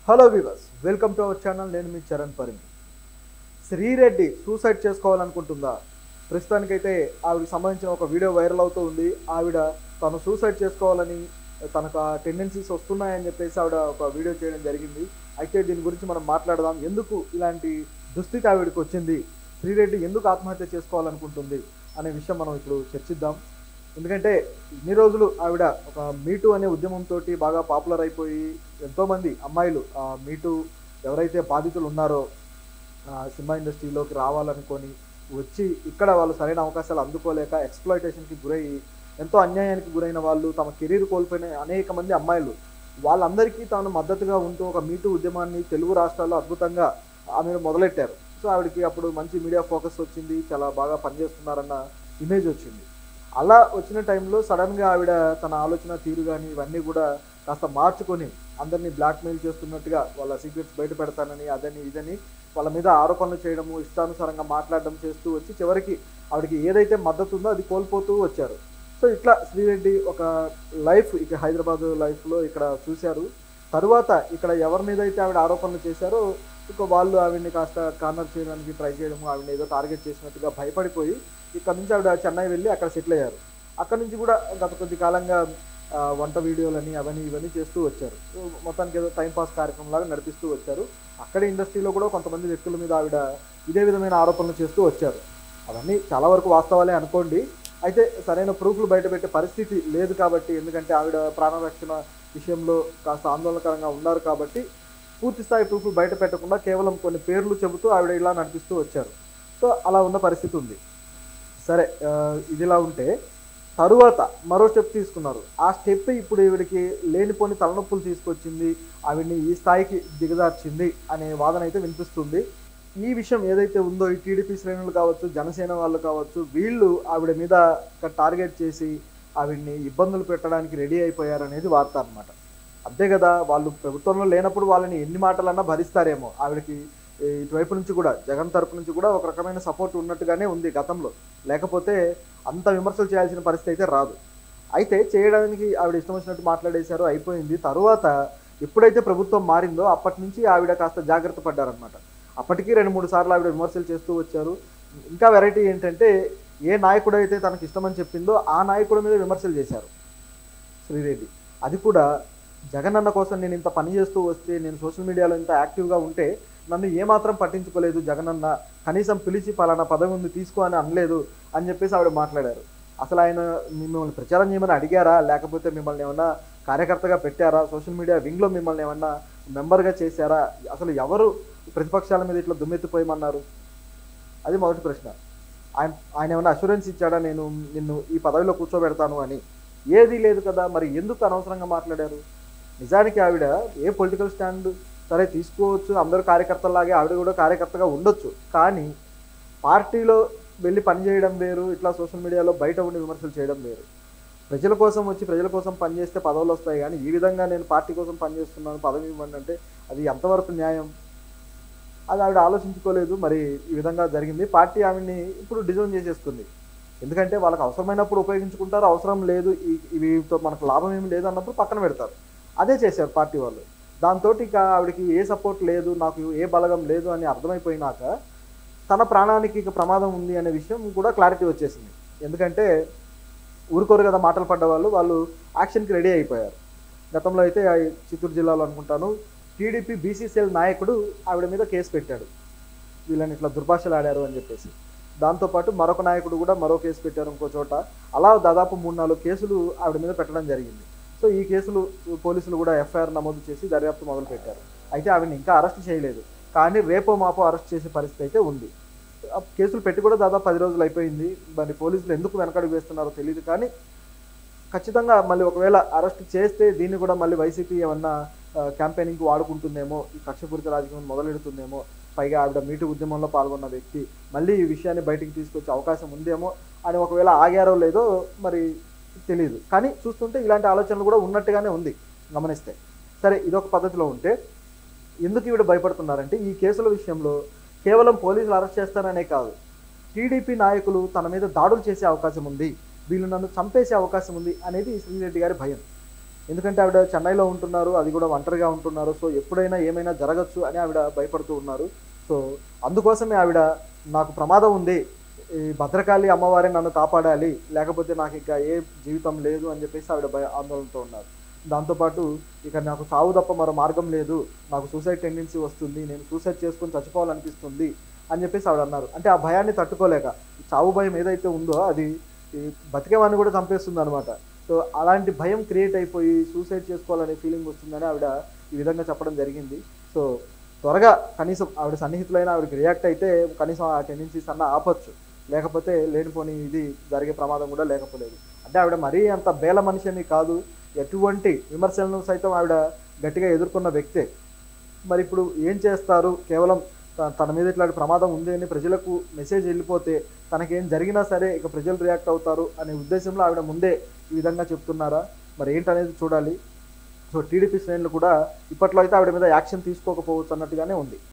Hello viewers, welcome to our channel. నేను మీ Charan Parimi. Sri Reddy suicide చేసుకోవాలనుకుంటుందా? ప్రస్తుతానికైతే ఆవిడకి సంబంధించిన ఒక వీడియో వైరల్ అవుతూ ఉంది. ఆవిడ తను సూసైడ్ చేసుకోవాలని తనకు ఆ టెండెన్సీస్ వస్తున్నాయని చెప్పేసి ఆవిడ ఒక వీడియో చేయడం జరిగింది. అయితే దీని గురించి మనం మాట్లాడదాం. ఎందుకు ఇలాంటి దుస్థితి ఆవిడకి వచ్చింది, శ్రీరెడ్డి ఎందుకు ఆత్మహత్య చేసుకోవాలనుకుంటుంది అనే విషయం మనం ఇప్పుడు చర్చిద్దాం. ఎందుకంటే ఇన్ని రోజులు ఆవిడ ఒక మీటూ అనే ఉద్యమంతో బాగా పాపులర్ అయిపోయి ఎంతోమంది అమ్మాయిలు మీటూ ఎవరైతే బాధితులు ఉన్నారో సినిమా ఇండస్ట్రీలోకి రావాలనుకొని వచ్చి ఇక్కడ వాళ్ళు సరైన అవకాశాలు అందుకోలేక ఎక్స్‌ప్లాయిటేషన్‌కి గురయ్యి ఎంతో అన్యాయానికి గురైన వాళ్ళు, తమ కెరీర్ కోల్పోయిన అనేక మంది అమ్మాయిలు, వాళ్ళందరికీ తాను మద్దతుగా ఉంటూ ఒక మీటూ ఉద్యమాన్ని తెలుగు రాష్ట్రాల్లో అద్భుతంగా ఆమె మొదలెట్టారు. సో ఆవిడకి అప్పుడు మంచి మీడియా ఫోకస్ వచ్చింది, చాలా బాగా పనిచేస్తున్నారన్న ఇమేజ్ వచ్చింది. అలా వచ్చిన టైంలో సడన్గా ఆవిడ తన ఆలోచన తీరు కానీ ఇవన్నీ కూడా కాస్త మార్చుకొని అందరినీ బ్లాక్మెయిల్ చేస్తున్నట్టుగా వాళ్ళ సీక్రెట్స్ బయట పెడతానని అదని ఇదని వాళ్ళ మీద ఆరోపణలు చేయడము, ఇష్టానుసారంగా మాట్లాడడం చేస్తూ వచ్చి చివరికి ఆవిడకి ఏదైతే మద్దతు ఉందో అది కోల్పోతూ వచ్చారు. సో ఇట్లా శ్రీరెడ్డి ఒక లైఫ్ ఇక హైదరాబాద్ లైఫ్లో ఇక్కడ చూశారు. తరువాత ఇక్కడ ఎవరి మీద అయితే ఆవిడ ఆరోపణలు చేశారో ఇక వాళ్ళు ఆవిడని కాస్త కార్నర్ చేయడానికి ట్రై చేయడము, ఆవిడని ఏదో టార్గెట్ చేసినట్టుగా భయపడిపోయి ఇక్కడ నుంచి ఆవిడ చెన్నై వెళ్ళి అక్కడ సెటిల్ అయ్యారు. అక్కడ నుంచి కూడా గత కొద్ది కాలంగా వంట వీడియోలని అవన్నీ ఇవన్నీ చేస్తూ వచ్చారు. మొత్తానికి ఏదో టైంపాస్ కార్యక్రమంలాగా నడిపిస్తూ వచ్చారు. అక్కడ ఇండస్ట్రీలో కూడా కొంతమంది వ్యక్తుల మీద ఆవిడ ఇదే విధమైన ఆరోపణలు చేస్తూ వచ్చారు. అవన్నీ చాలా వరకు వాస్తవాలే అనుకోండి. అయితే సరైన ప్రూఫ్లు బయటపెట్టే పరిస్థితి లేదు కాబట్టి, ఎందుకంటే ఆవిడ ప్రాణరక్షణ విషయంలో కాస్త ఆందోళనకరంగా ఉన్నారు కాబట్టి పూర్తి స్థాయి ప్రూఫ్లు బయట పెట్టకుండా కేవలం కొన్ని పేర్లు చెబుతూ ఆవిడ ఇలా నడిపిస్తూ వచ్చారు. సో అలా ఉన్న పరిస్థితి ఉంది. సరే, ఇదిలా ఉంటే తరువాత మరో స్టెప్ తీసుకున్నారు. ఆ స్టెప్ ఇప్పుడు ఈవిడికి లేనిపోని తలనొప్పులు తీసుకొచ్చింది, ఆవిడ్ని ఈ స్థాయికి దిగజార్చింది అనే వాదన అయితే వినిపిస్తుంది. ఈ విషయం ఏదైతే ఉందో ఈ టీడీపీ శ్రేణులు కావచ్చు, జనసేన వాళ్ళు కావచ్చు, వీళ్ళు ఆవిడ మీద టార్గెట్ చేసి ఆవిడ్ని ఇబ్బందులు పెట్టడానికి రెడీ అయిపోయారనేది వార్త అనమాట. అంతే కదా, వాళ్ళు ప్రభుత్వంలో లేనప్పుడు వాళ్ళని ఎన్ని మాటలన్నా భరిస్తారేమో. ఆవిడకి ఇటువైపు నుంచి కూడా జగన్ తరపు నుంచి కూడా ఒక రకమైన సపోర్ట్ ఉన్నట్టుగానే ఉంది గతంలో, లేకపోతే అంత విమర్శలు చేయాల్సిన పరిస్థితి అయితే రాదు. అయితే చేయడానికి ఆవిడ ఇష్టం వచ్చినట్టు మాట్లాడేశారు, అయిపోయింది. తరువాత ఎప్పుడైతే ప్రభుత్వం మారిందో అప్పటి నుంచి ఆవిడ కాస్త జాగ్రత్త పడ్డారనమాట. అప్పటికీ 2-3 సార్లు ఆవిడ విమర్శలు చేస్తూ వచ్చారు. ఇంకా వెరైటీ ఏంటంటే ఏ నాయకుడు అయితే తనకు ఇష్టమని చెప్పిందో ఆ నాయకుడి మీద విమర్శలు చేశారు శ్రీరెడ్డి. అది కూడా జగనన్న కోసం నేను ఇంత పని చేస్తూ వస్తే, నేను సోషల్ మీడియాలో ఇంత యాక్టివ్గా ఉంటే నన్ను ఏమాత్రం పట్టించుకోలేదు జగనన్న, కనీసం పిలిచి పలానా పదవి ఉంది తీసుకో అని అనలేదు అని చెప్పేసి ఆవిడ మాట్లాడారు. అసలు ఆయన మిమ్మల్ని ప్రచారం చేయమని అడిగారా, లేకపోతే మిమ్మల్ని ఏమన్నా కార్యకర్తగా పెట్టారా, సోషల్ మీడియా వింగ్లో మిమ్మల్ని ఏమన్నా మెంబర్గా చేశారా, అసలు ఎవరు ప్రతిపక్షాల మీద ఇట్లా దుమ్మెత్తిపోయమన్నారు? అది మొదటి ప్రశ్న. ఆయన ఏమన్నా అష్యూరెన్స్ ఇచ్చాడా నేను నిన్ను ఈ పదవిలో కూర్చోబెడతాను అని? ఏదీ లేదు కదా. మరి ఎందుకు అనవసరంగా మాట్లాడారు? నిజానికి ఆవిడ ఏ పొలిటికల్ స్టాండ్ సరే తీసుకోవచ్చు, అందరూ కార్యకర్తలాగే ఆవిడ కూడా కార్యకర్తగా ఉండొచ్చు. కానీ పార్టీలో వెళ్ళి పనిచేయడం వేరు, ఇట్లా సోషల్ మీడియాలో బయట ఉండి విమర్శలు చేయడం వేరు. ప్రజల కోసం వచ్చి ప్రజల కోసం పనిచేస్తే పదవులు వస్తాయి, కానీ ఈ విధంగా నేను పార్టీ కోసం పనిచేస్తున్నాను పదవి ఇవ్వండి అంటే అది ఎంతవరకు న్యాయం? అది ఆవిడ ఆలోచించుకోలేదు. మరి ఈ విధంగా జరిగింది. పార్టీ ఆవిడ్ని ఇప్పుడు డిజోన్ చేసేస్తుంది. ఎందుకంటే వాళ్ళకి అవసరమైనప్పుడు ఉపయోగించుకుంటారు, అవసరం లేదు వీటితో మనకు లాభం ఏమి లేదు అన్నప్పుడు పక్కన పెడతారు. అదే చేశారు పార్టీ వాళ్ళు. దాంతో ఇక ఆవిడకి ఏ సపోర్ట్ లేదు, నాకు ఏ బలగం లేదు అని అర్థమైపోయినాక తన ప్రాణానికి ఇక ప్రమాదం ఉంది అనే విషయం కూడా క్లారిటీ వచ్చేసింది. ఎందుకంటే ఊరుకోరు కదా మాటలు పడ్డ వాళ్ళు యాక్షన్కి రెడీ అయిపోయారు. గతంలో అయితే చిత్తూరు జిల్లాలో అనుకుంటాను టీడీపీ బీసీసీఎల్ నాయకుడు ఆవిడ మీద కేసు పెట్టాడు, వీళ్ళని ఇట్లా దుర్భాషలు ఆడారు అని చెప్పేసి. దాంతోపాటు మరొక నాయకుడు కూడా మరో కేసు పెట్టారు ఇంకో చోట. అలా దాదాపు 3-4 కేసులు ఆవిడ మీద పెట్టడం జరిగింది. సో ఈ కేసులు పోలీసులు కూడా ఎఫ్ఐఆర్ నమోదు చేసి దర్యాప్తు మొదలుపెట్టారు. అయితే ఆవిడని ఇంకా అరెస్ట్ చేయలేదు, కానీ రేపో మాపో అరెస్ట్ చేసే పరిస్థితి అయితే ఉంది. కేసులు పెట్టి కూడా దాదాపు 10 రోజులు అయిపోయింది. మరి పోలీసులు ఎందుకు వెనకడుగు వేస్తున్నారో తెలియదు, కానీ ఖచ్చితంగా మళ్ళీ ఒకవేళ అరెస్ట్ చేస్తే దీన్ని కూడా మళ్ళీ వైసీపీ ఏమన్నా క్యాంపెయినింగ్కి వాడుకుంటుందేమో, ఈ కక్షపూరిత రాజకీయం మొదలెడుతుందేమో. పైగా ఆవిడ మీటూ ఉద్యమంలో పాల్గొన్న వ్యక్తి, మళ్ళీ ఈ విషయాన్ని బయటికి తీసుకొచ్చే అవకాశం ఉందేమో అని ఒకవేళ ఆగారో లేదో మరి తెలియదు. కానీ చూస్తుంటే ఇలాంటి ఆలోచనలు కూడా ఉన్నట్టుగానే ఉంది గమనిస్తే. సరే, ఇదొక పద్ధతిలో ఉంటే ఎందుకు ఈవిడ భయపడుతున్నారంటే ఈ కేసుల విషయంలో కేవలం పోలీసులు అరెస్ట్ చేస్తారనే కాదు, టీడీపీ నాయకులు తన మీద దాడులు చేసే అవకాశం ఉంది, వీళ్ళు నన్ను చంపేసే అవకాశం ఉంది అనేది శ్రీరెడ్డి గారి భయం. ఎందుకంటే ఆవిడ చెన్నైలో ఉంటున్నారు, అది కూడా ఒంటరిగా ఉంటున్నారు. సో ఎప్పుడైనా ఏమైనా జరగచ్చు అని ఆవిడ భయపడుతూ ఉన్నారు. సో అందుకోసమే ఆవిడ నాకు ప్రమాదం ఉంది, ఈ భద్రకాళి అమ్మవారే నన్ను కాపాడాలి, లేకపోతే నాకు ఇంకా ఏ జీవితం లేదు అని చెప్పేసి ఆవిడ ఆందోళనతో ఉన్నారు. దాంతోపాటు ఇక నాకు చావు తప్ప మరో మార్గం లేదు, నాకు సూసైడ్ టెండెన్సీ వస్తుంది, నేను సూసైడ్ చేసుకొని చచ్చిపోవాలనిపిస్తుంది అని చెప్పేసి ఆవిడ అన్నారు. అంటే ఆ భయాన్ని తట్టుకోలేక, చావు భయం ఏదైతే ఉందో అది ఈ బతికేవాడిని కూడా చంపేస్తుంది అనమాట. సో అలాంటి భయం క్రియేట్ అయిపోయి సూసైడ్ చేసుకోవాలనే ఫీలింగ్ వస్తుందని ఆవిడ ఈ విధంగా చెప్పడం జరిగింది. సో త్వరగా కనీసం ఆవిడ సన్నిహితులైన ఆవిడకి రియాక్ట్ అయితే కనీసం ఆ టెండెన్సీస్ అన్న ఆపచ్చు, లేకపోతే లేనిపోని ఇది జరిగే ప్రమాదం కూడా లేకపోలేదు. అంటే ఆవిడ మరీ అంత బేల మనిషి అని కాదు, ఎటువంటి విమర్శలను సైతం ఆవిడ గట్టిగా ఎదుర్కొన్న వ్యక్తే. మరి ఇప్పుడు ఏం చేస్తారు, కేవలం తన మీద ఇట్లాంటి ప్రమాదం ఉంది అని ప్రజలకు మెసేజ్ వెళ్ళిపోతే తనకేం జరిగినా సరే ఇక ప్రజలు రియాక్ట్ అవుతారు అనే ఉద్దేశంలో ఆవిడ ముందే ఈ విధంగా చెప్తున్నారా, మరి ఏంటనేది చూడాలి. సో టీడీపీ శ్రేణులు కూడా ఇప్పట్లో అయితే ఆవిడ మీద యాక్షన్ తీసుకోకపోవచ్చు అన్నట్టుగానే ఉంది.